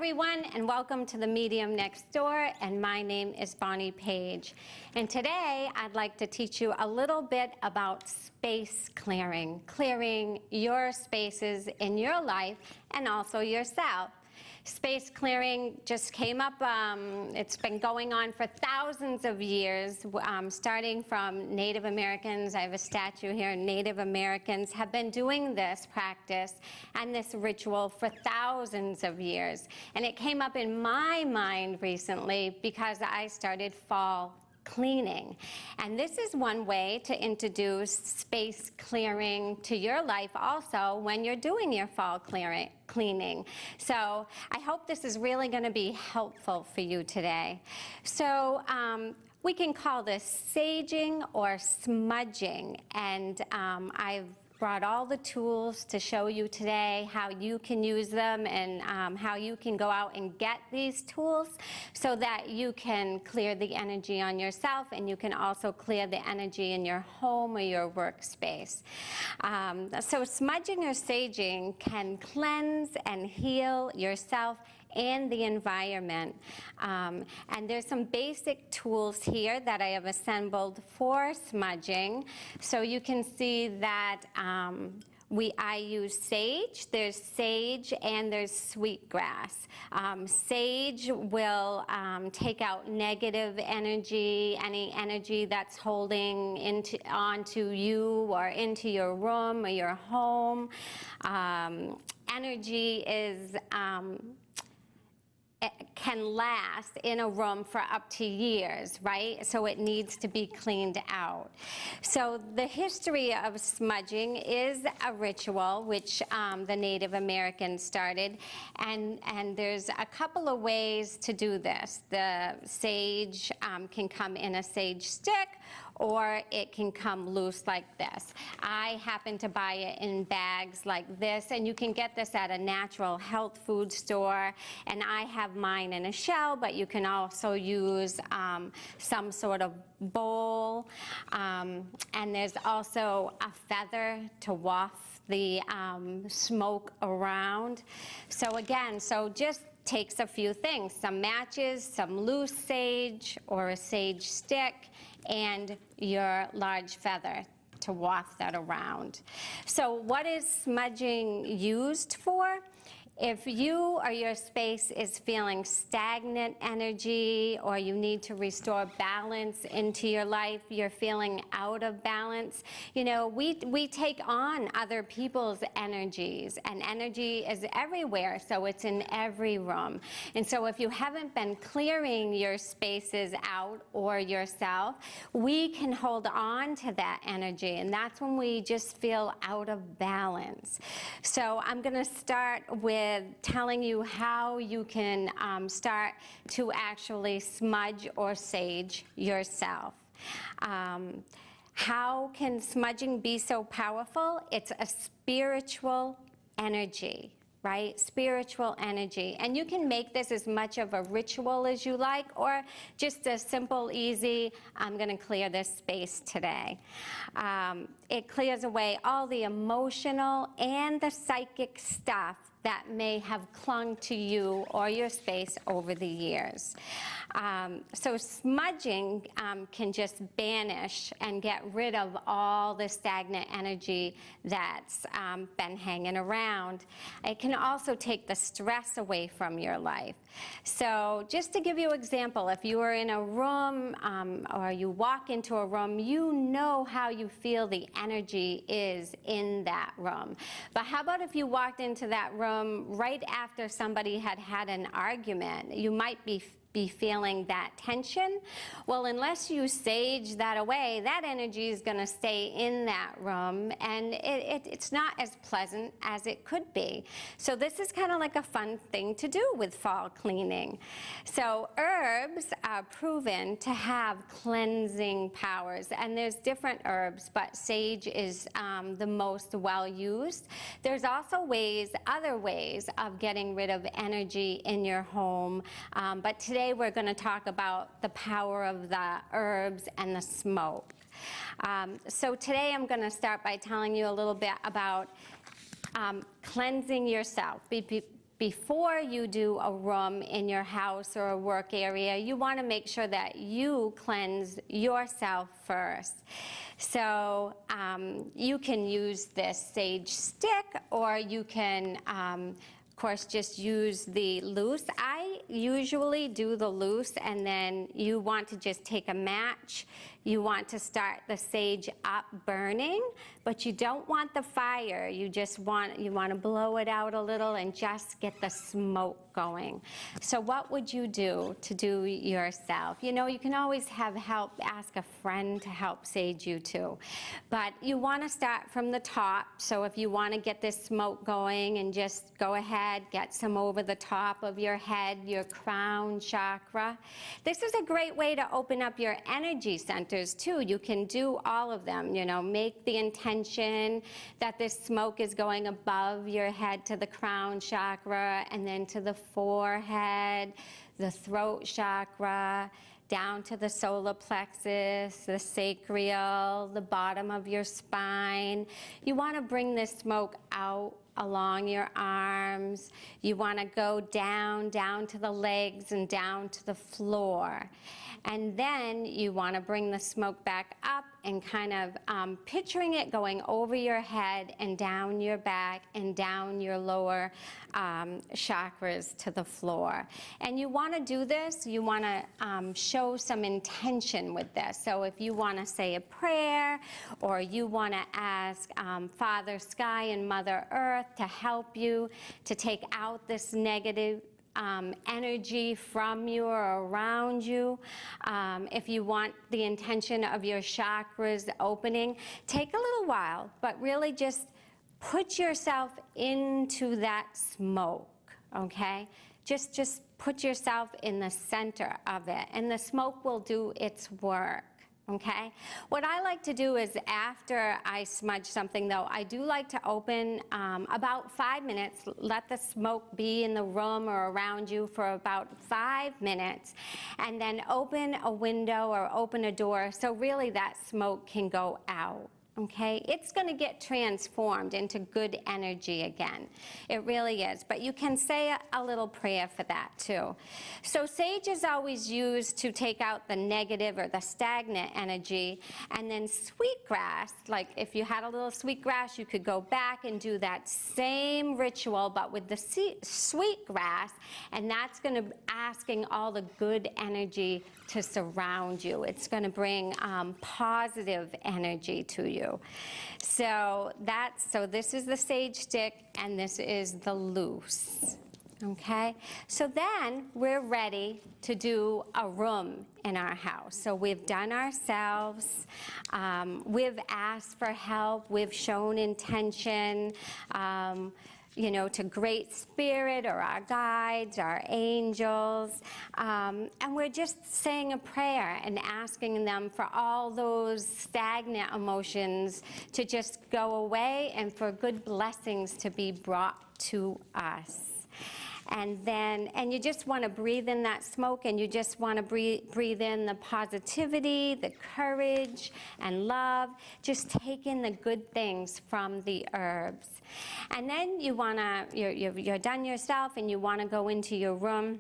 everyone, and welcome to the Medium Next Door, and my name is Bonnie Page. And today I'd like to teach you a little bit about space clearing, clearing your spaces in your life and also yourself. Space clearing just came up, it's been going on for thousands of years, starting from Native Americans. I have a statue here. Native Americans have been doing this practice and this ritual for thousands of years. And it came up in my mind recently because I started fall cleaning. And this is one way to introduce space clearing to your life also when you're doing your fall cleaning. So I hope this is really going to be helpful for you today. So we can call this saging or smudging, and I've brought all the tools to show you today how you can use them and how you can go out and get these tools so that you can clear the energy on yourself, and you can also clear the energy in your home or your workspace. So smudging or saging can cleanse and heal yourself and the environment. And there's some basic tools here that I have assembled for smudging. So you can see that I use sage. There's sage and there's sweetgrass. Sage will take out negative energy, any energy that's holding onto you or into your room or your home. Energy is it can last in a room for up to years, right? So it needs to be cleaned out. So the history of smudging is a ritual which the Native Americans started, and there's a couple of ways to do this. The sage can come in a sage stick, or it can come loose like this. I happen to buy it in bags like this, and you can get this at a natural health food store, and I have mine in a shell, but you can also use some sort of bowl, and there's also a feather to waft the smoke around. So again, just takes a few things, some matches, some loose sage or a sage stick, and your large feather to waft that around. So what is smudging used for? If you or your space is feeling stagnant energy, or you need to restore balance into your life, you're feeling out of balance, you know, we take on other people's energies, and energy is everywhere, so it's in every room. And so if you haven't been clearing your spaces out or yourself, we can hold on to that energy, and that's when we just feel out of balance. So I'm going to start with telling you how you can start to actually smudge or sage yourself. How can smudging be so powerful? It's a spiritual energy, right? Spiritual energy. And you can make this as much of a ritual as you like, or just a simple, easy, I'm going to clear this space today. It clears away all the emotional and the psychic stuff that may have clung to you or your space over the years. So smudging can just banish and get rid of all the stagnant energy that's been hanging around. It can also take the stress away from your life. So just to give you an example, if you are in a room or you walk into a room, you know how you feel the energy is in that room. But how about if you walked into that room right after somebody had had an argument? You might be feeling that tension. Well, unless you sage that away, that energy is going to stay in that room, and it's not as pleasant as it could be. So this is kind of like a fun thing to do with fall cleaning. So herbs are proven to have cleansing powers, and there's different herbs, but sage is the most well used. There's also other ways of getting rid of energy in your home, but today we're going to talk about the power of the herbs and the smoke. So today I'm going to start by telling you a little bit about cleansing yourself. before you do a room in your house or a work area, you want to make sure that you cleanse yourself first. So you can use this sage stick, or you can of course, just use the loose. I usually do the loose, and then you want to just take a match. You want to start the sage up burning, but you don't want the fire. You want to blow it out a little and just get the smoke going. So what would you do to do yourself? You know, you can always have help, ask a friend to help sage you too. But you want to start from the top. So if you want to get this smoke going, and just go ahead, get some over the top of your head, your crown chakra. This is a great way to open up your energy centers too. You can do all of them, you know, make the intention that this smoke is going above your head to the crown chakra, and then to the forehead, the throat chakra, down to the solar plexus, the sacral, the bottom of your spine. You want to bring this smoke out along your arms. You want to go down to the legs and down to the floor. And then you want to bring the smoke back up and kind of picturing it going over your head and down your back and down your lower chakras to the floor. And you want to do this, you want to show some intention with this. So if you want to say a prayer, or you want to ask Father Sky and Mother Earth to help you to take out this negative energy from you or around you. If you want the intention of your chakras opening, take a little while, but really just put yourself into that smoke, okay? Just put yourself in the center of it, and the smoke will do its work. Okay? What I like to do is, after I smudge something though, I do like to open about 5 minutes, let the smoke be in the room or around you for about 5 minutes, and then open a window or open a door so really that smoke can go out. Okay, it's going to get transformed into good energy again. It really is. But you can say a little prayer for that too. So sage is always used to take out the negative or the stagnant energy. And then sweetgrass, like if you had a little sweetgrass, you could go back and do that same ritual, but with the sweetgrass. And that's going to be asking all the good energy to surround you. It's going to bring positive energy to you. So this is the sage stick, and this is the loose. Okay, so then we're ready to do a room in our house. So we've done ourselves, we've asked for help, we've shown intention, you know, to Great Spirit or our guides, our angels, and we're just saying a prayer and asking them for all those stagnant emotions to just go away and for good blessings to be brought to us. And you just want to breathe in that smoke, and you just want to breathe in the positivity, the courage, and love. Just take in the good things from the herbs. And then you want to, you're done yourself, and you want to go into your room.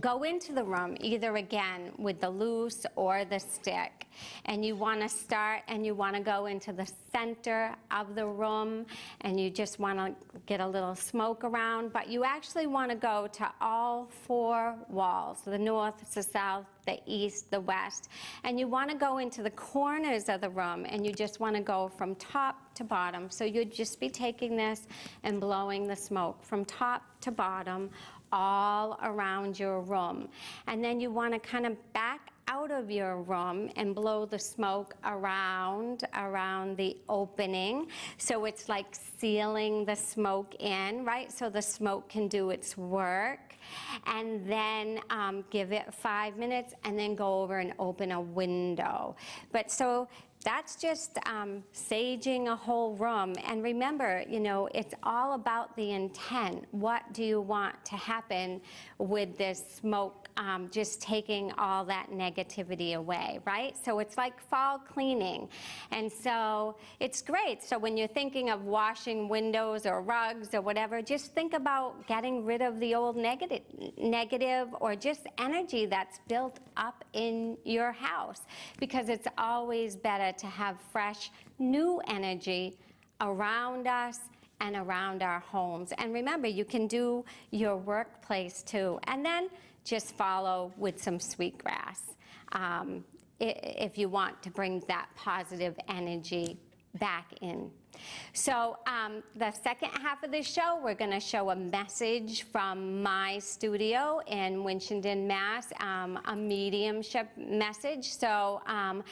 Go into the room either again with the loose or the stick, and you want to start and you want to go into the center of the room, and you just want to get a little smoke around, but you actually want to go to all 4 walls, the north, the south, the east, the west, and you want to go into the corners of the room, and you just want to go from top to bottom. So you'd just be taking this and blowing the smoke from top to bottom all around your room. And then you want to kind of back out of your room and blow the smoke around the opening. So it's like sealing the smoke in, right? So the smoke can do its work. And then give it 5 minutes, and then go over and open a window. But so that's just saging a whole room. And remember, you know, it's all about the intent. What do you want to happen with this smoke just taking all that negativity away, right? So it's like fall cleaning. And so it's great. So when you're thinking of washing windows or rugs or whatever, just think about getting rid of the old negative or just energy that's built up in your house, because it's always better to have fresh, new energy around us and around our homes. And remember, you can do your workplace too. And then just follow with some sweetgrass if you want to bring that positive energy back in. So the second half of the show, we're going to show a message from my studio in Winchendon, Mass., a mediumship message. So I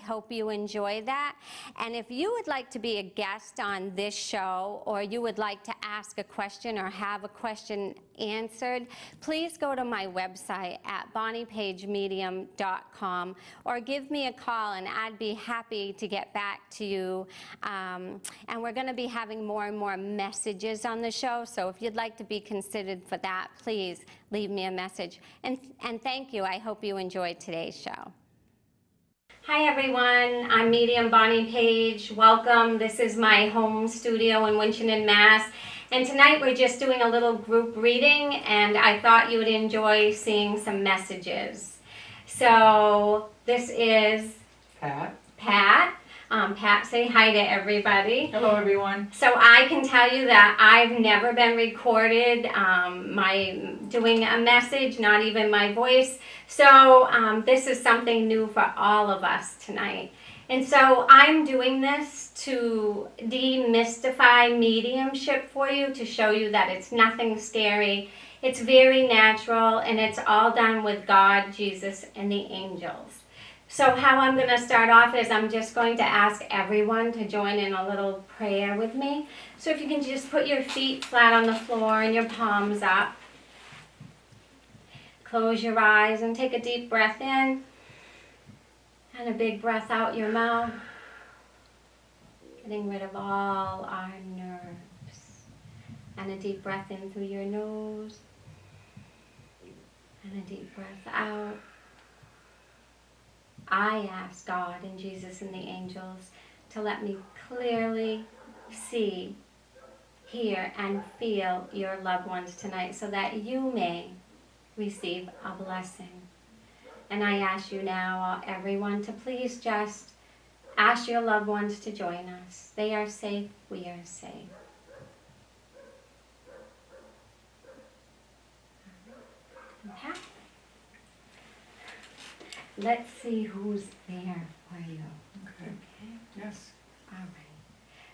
hope you enjoy that. And if you would like to be a guest on this show, or you would like to ask a question or have a question answered, please go to my website at bonniepagemedium.com or give me a call, and I'd be happy to get back to you. And we're going to be having more and more messages on the show, so if you'd like to be considered for that, please leave me a message. And thank you. I hope you enjoyed today's show. Hi everyone, I'm Medium Bonnie Page. Welcome. This is my home studio in Winchendon, Mass. And tonight we're just doing a little group reading, and I thought you would enjoy seeing some messages. So this is Pat. Pat, say hi to everybody. Hello, everyone. So I can tell you that I've never been recorded, doing a message, not even my voice. So this is something new for all of us tonight. And so I'm doing this to demystify mediumship for you, to show you that it's nothing scary. It's very natural, and it's all done with God, Jesus, and the angels. So how I'm going to start off is I'm just going to ask everyone to join in a little prayer with me. So if you can just put your feet flat on the floor and your palms up. Close your eyes and take a deep breath in and a big breath out your mouth. Getting rid of all our nerves. And a deep breath in through your nose. And a deep breath out. I ask God and Jesus and the angels to let me clearly see, hear, and feel your loved ones tonight, so that you may receive a blessing. And I ask you now, everyone, to please just ask your loved ones to join us. They are safe. We are safe. Okay. Let's see who's there for you. Okay. Yes. All right.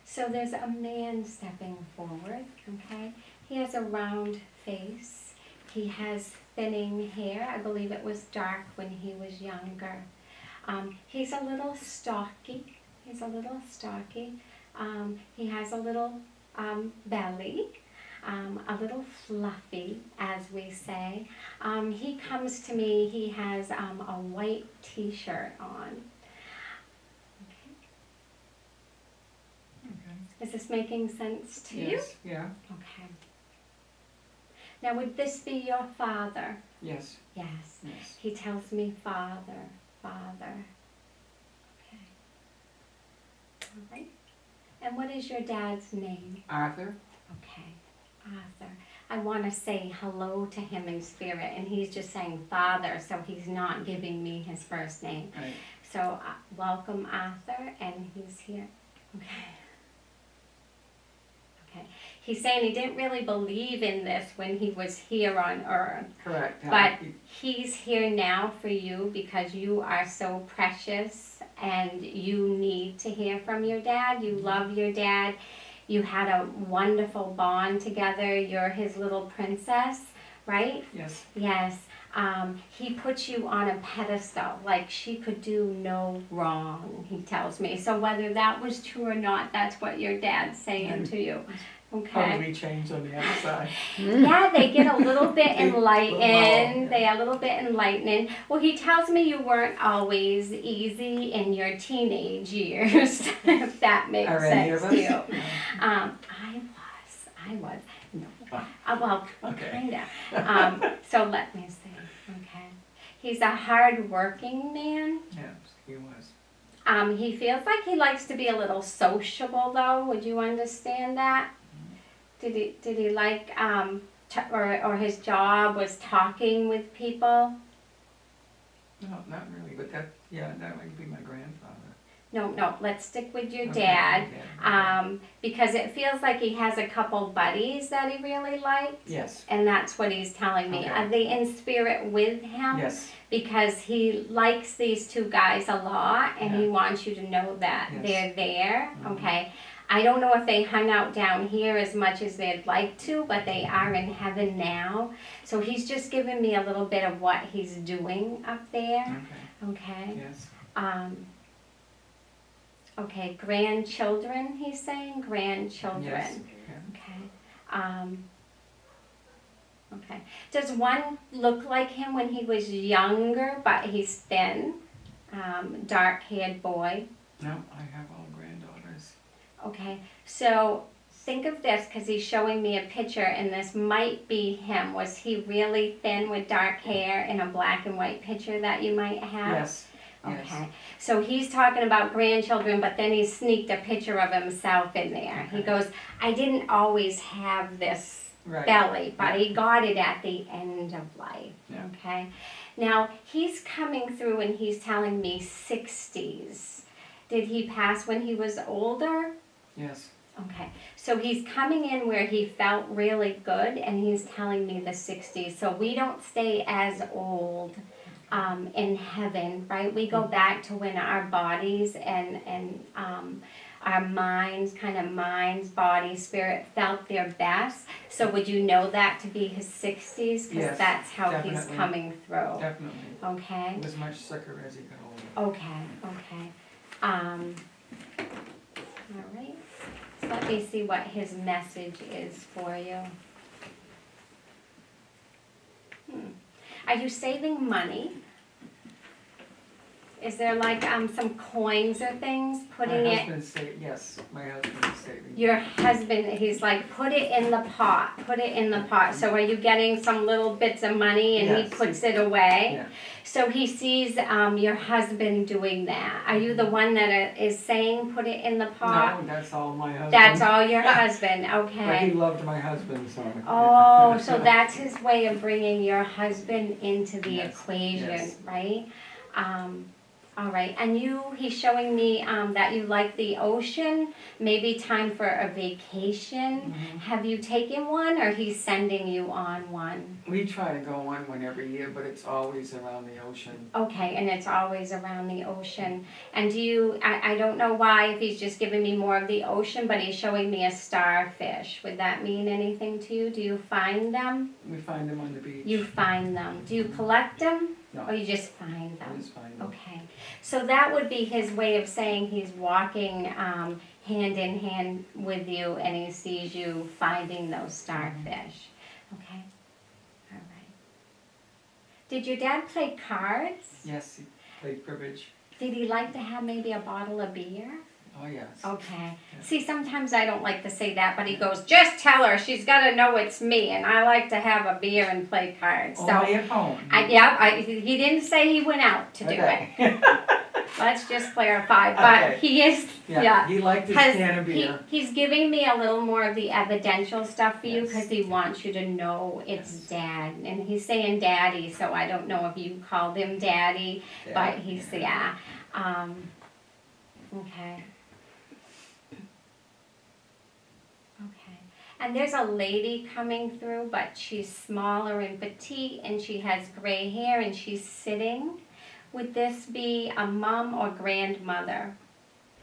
So there's a man stepping forward, okay? He has a round face. He has thinning hair. I believe it was dark when he was younger. He's a little stocky. He has a little belly. A little fluffy, as we say. He comes to me, he has a white t-shirt on. Okay. Is this making sense to you? Yes. Yeah. Okay. Now, would this be your father? Yes. Yes. Yes. He tells me father. Okay. All right. And what is your dad's name? Arthur. Okay. Arthur. I want to say hello to him in spirit, and he's just saying Father, so he's not giving me his first name. Right. So welcome, Arthur, and he's here. Okay. Okay. He's saying he didn't really believe in this when he was here on earth. Correct. But he's here now for you because you are so precious and you need to hear from your dad. You love your dad. You had a wonderful bond together. You're his little princess, right? Yes. Yes. He puts you on a pedestal, like she could do no wrong, he tells me. So whether that was true or not, that's what your dad's saying to you. okay? Probably change on the other side. Yeah, they get a little bit They- enlightened. yeah. They are a little bit enlightening. Well, he tells me you weren't always easy in your teenage years, if that makes Are any sense of to us? you. No. I was. No. Ah, Well, okay. kinda. So let me see. Okay. He's a hard-working man. Yes, he was. He feels like he likes to be a little sociable, though. Would you understand that? Did he like or his job was talking with people? No, not really, but that, yeah, that might be my grandfather. No. Let's stick with your Okay, dad. okay. Because it feels like he has a couple buddies that he really liked. Yes, And that's what he's telling me. Okay. Are they in spirit with him? yes, Because he likes these two guys a lot, and he Yeah. wants you to know that Yes. they're there. Mhm. Okay. I don't know if they hung out down here as much as they'd like to, but they are in heaven now. So he's just giving me a little bit of what he's doing up there. okay, Okay. yes, Okay, grandchildren, he's saying? Grandchildren. yes, yeah. Okay. Okay. Does one look like him when he was younger, but he's thin? Dark-haired boy. No, I have all granddaughters. Okay, so think of this, because he's showing me a picture, and this might be him. Was he really thin with dark hair in a black and white picture that you might have? Yes, yes. Okay, so he's talking about grandchildren, but then he sneaked a picture of himself in there. He Okay. goes, I didn't always have this Right. belly, but Yeah. he got it at the end of life. Yeah. Okay, now he's coming through and he's telling me 60s. Did he pass when he was older? Yes, Okay, so he's coming in where he felt really good, and he's telling me the 60s. So we don't stay as old in heaven, right? We go back to when our bodies and our minds, body, spirit, felt their best. So would you know that to be his 60s? Because Yes, that's how he's definitely. coming through. definitely. Okay. He was much sicker as he got older. Okay. All right. So let me see what his message is for you. Are you saving money? Is there like some coins or things? Putting My it. husband said, yes, my husband is saving. Your husband, he's like, put it in the pot. Put it in the pot. So are you getting some little bits of money and Yes. he puts it away? Yeah. So he sees your husband doing that. Are you the one that is saying put it in the pot? No, that's all my husband. That's all your husband, But he okay. loved my husband, so. Oh, so that's his way of bringing your husband into the Yes, equation, yes. right? All right, and he's showing me that you like the ocean, maybe time for a vacation. Mhm. Have you taken one, or he's sending you on one? We try to go on one every year, but it's always around the ocean. Okay, and it's always around the ocean. And I don't know why, if he's just giving me more of the ocean, but he's showing me a starfish. Would that mean anything to you? Do you find them? We find them on the beach. You find them. Do you collect them? No. Or you just find We them? just find them. Okay. So that would be his way of saying he's walking hand in hand with you, and he sees you finding those starfish. Okay? All right. Did your dad play cards? Yes, he played cribbage. Did he like to have maybe a bottle of beer? Oh, yes. Okay. See, sometimes I don't like to say that, but he goes, just tell her, she's got to know it's me, and I like to have a beer and play cards. So, Only at home. he didn't say he went out to do it. Okay. Let's just clarify, but Okay. he is, yeah. He liked his Has- can of beer. He's giving me a little more of the evidential stuff for you, Yes. because he wants you to know it's Yes. dad. And he's saying daddy, so I don't know if you called him daddy, but he's, yeah. Okay. Okay. And there's a lady coming through, but she's smaller and petite, and she has gray hair, and she's sitting. Would this be a mom or grandmother?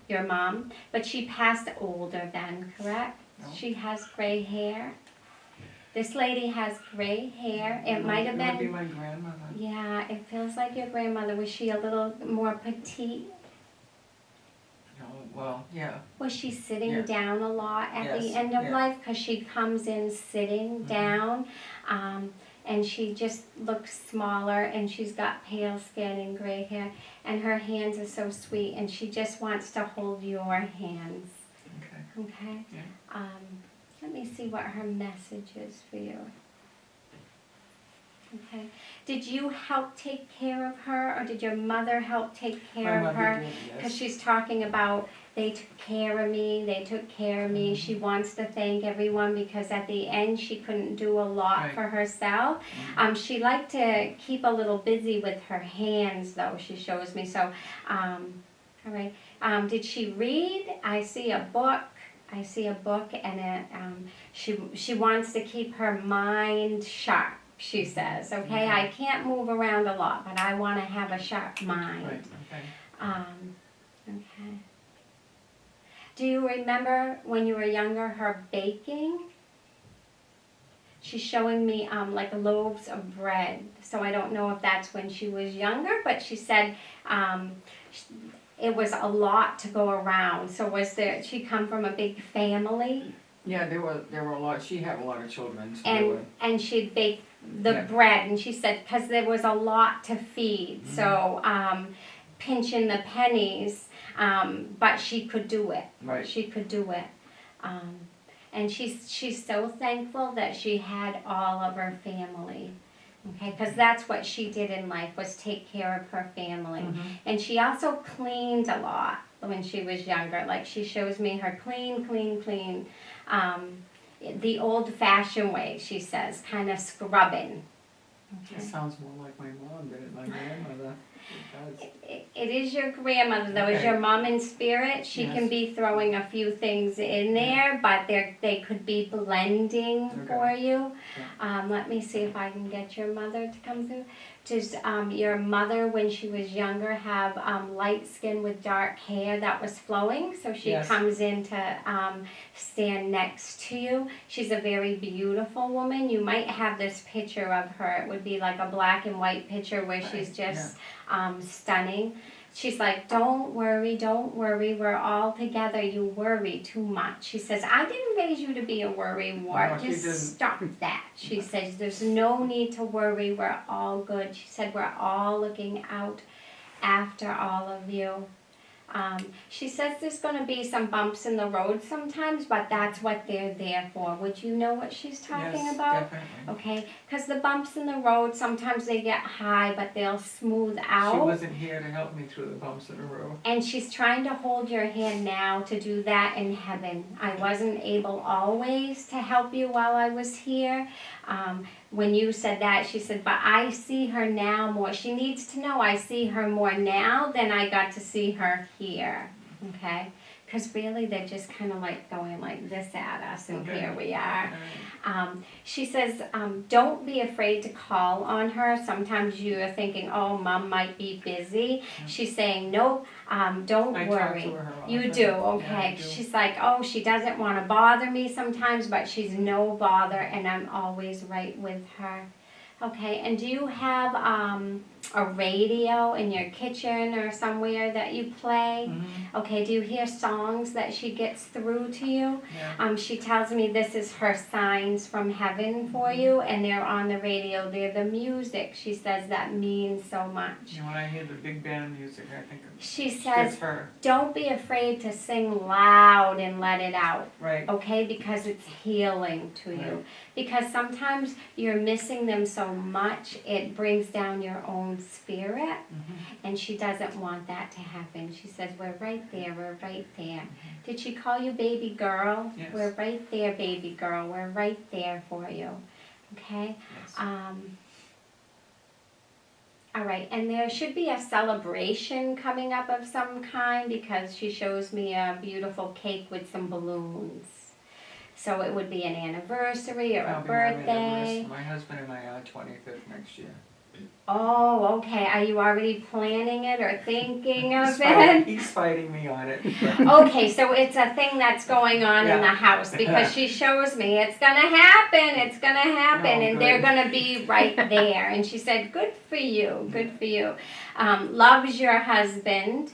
Your mom? But she passed older then, correct? No. She has gray hair. This lady has gray hair. It might have It might be been, my grandmother. yeah, it feels like your grandmother. Was she a little more petite? No, well, yeah. Was she sitting Yeah. down a lot at the Yes, end of yeah. life? Because she comes in sitting down, and she just looks smaller, and she's got pale skin and gray hair, and her hands are so sweet, and she just wants to hold your hands. Okay. Okay? Yeah. Let me see what her message is for you. Okay. Did you help take care of her, or did your mother help take care My of mother her? did, Because yes. she's talking about they took care of me, they took care of me. She wants to thank everyone because at the end she couldn't do a lot Right. for herself. She liked to keep a little busy with her hands, though, she shows me. So, all right. Did she read? I see a book. I see a book, and she wants to keep her mind sharp, she says. Okay, I can't move around a lot, but I want to have a sharp mind. Right, okay. Okay. Do you remember when you were younger her baking? She's showing me like loaves of bread. So I don't know if that's when she was younger, but she said it was a lot to go around. So she come from a big family? Yeah, there were a lot. She had a lot of children. So and she'd bake the bread, and she said because there was a lot to feed. So pinching the pennies, but she could do it. Right. She could do it. And she's so thankful that she had all of her family. Okay, because that's what she did in life, was take care of her family. And she also cleaned a lot when she was younger. Like she shows me her clean. The old-fashioned way, she says, kind of scrubbing. It sounds more like my mom than my grandmother. It does. It is your grandmother, though. Is your mom in spirit? She can be throwing a few things in there, but they could be blending for you. Let me see if I can get your mother to come through. Does your mother, when she was younger, have light skin with dark hair that was flowing? So she comes in to stand next to you. She's a very beautiful woman. You might have this picture of her. It would be like a black and white picture where she's just stunning. She's like, don't worry, we're all together. You worry too much. She says, I didn't raise you to be a worrywart. No, just stop that. She says, there's no need to worry. We're all good. She said, we're all looking out after all of you. She says there's going to be some bumps in the road sometimes, but that's what they're there for. Would you know what she's talking about? Definitely. Okay, because the bumps in the road, sometimes they get high, but they'll smooth out. She wasn't here to help me through the bumps in the road. And she's trying to hold your hand now to do that in heaven. I wasn't able always to help you while I was here. When you said that, she said, but I see her now more. She needs to know I see her more now than I got to see her here. Okay? Because really they're just kind of like going like this at us, and here we are. She says, don't be afraid to call on her. Sometimes you're thinking, oh, Mom might be busy. She's saying, nope, don't worry. Talk to her often. You do, okay. Yeah, She's like, oh, she doesn't want to bother me sometimes, but she's no bother, and I'm always right with her. Okay, and do you have a radio in your kitchen or somewhere that you play? Okay, do you hear songs that she gets through to you? She tells me this is her signs from heaven for you, and they're on the radio. They're the music, she says, that means so much. And when I hear the big band music, I think she says, her. don't be afraid to sing loud and let it out. Right. Okay, because it's healing to you. Because sometimes you're missing them so much, it brings down your own spirit, and she doesn't want that to happen. She says, we're right there, we're right there. Did she call you baby girl? Yes. We're right there, baby girl. We're right there for you. Okay? Yes. All right, and there should be a celebration coming up of some kind, because she shows me a beautiful cake with some balloons. So it would be an anniversary or a birthday. My husband and I are 25th next year. Oh, okay. Are you already planning it or thinking of it? He's fighting me on it. Okay, so it's a thing that's going on in the house, because she shows me it's going to happen, and they're going to be right there. And she said, good for you, good for you. Loves your husband.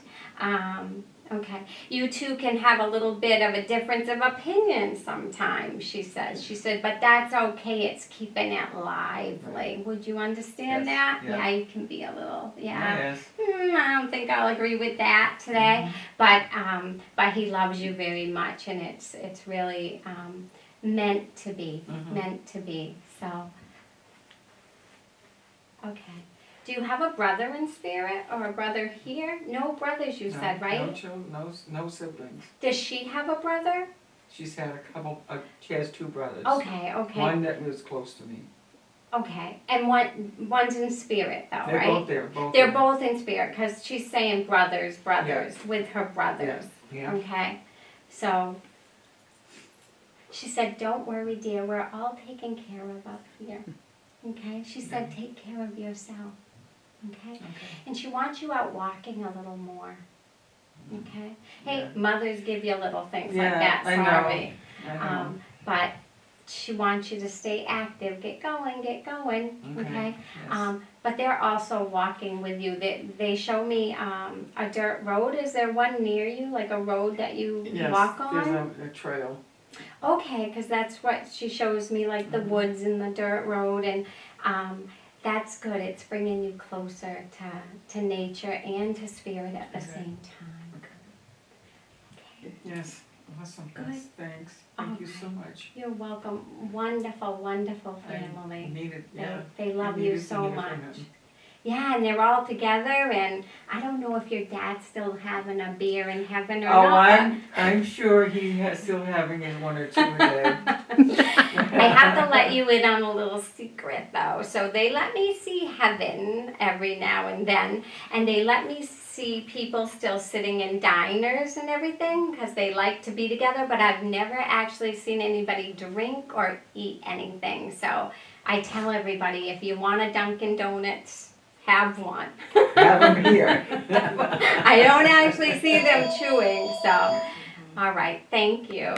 Okay. You two can have a little bit of a difference of opinion sometimes, she says. She said, but that's okay. It's keeping it lively. Would you understand Yes, that? yeah. You can be a little, yeah. Yes. I don't think I'll agree with that today, but he loves you very much, and it's really meant to be, meant to be. So, okay. Do you have a brother in spirit or a brother here? No brothers, you said, right? No children, no siblings. Does she have a brother? She's had a couple, she has 2 brothers. Okay, okay. One that lives close to me. Okay, and one's in spirit though, They're right? both there, They're both in spirit, because she's saying brothers, with her brothers. Yeah. Okay, so she said, don't worry, dear, we're all taken care of up here. Okay, she said, take care of yourself. Okay, Okay. and she wants you out walking a little more. Okay, hey, mothers give you little things like that, I know. sorry. I know. But she wants you to stay active, get going, okay? Yes. But they're also walking with you. They show me a dirt road. Is there one near you, like a road that you walk on? Yes, there's a trail. Okay, because that's what she shows me, like the woods and the dirt road, and that's good. It's bringing you closer to nature and to spirit at the same time. Okay. Yes, awesome. Good. Yes, thanks. Thank you so much. You're welcome. Wonderful, wonderful family. I need it, yeah. They love I you needed to so hear from much. him. Yeah, and they're all together, and I don't know if your dad's still having a beer in heaven or Oh, not. I'm sure he has still having his 1 or 2 a day. I have to let you in on a little secret, though. So they let me see heaven every now and then, and they let me see people still sitting in diners and everything, because they like to be together, but I've never actually seen anybody drink or eat anything. So I tell everybody, if you want a Dunkin' Donuts, have one. Have him here. I don't actually see them chewing, so. All right, thank you.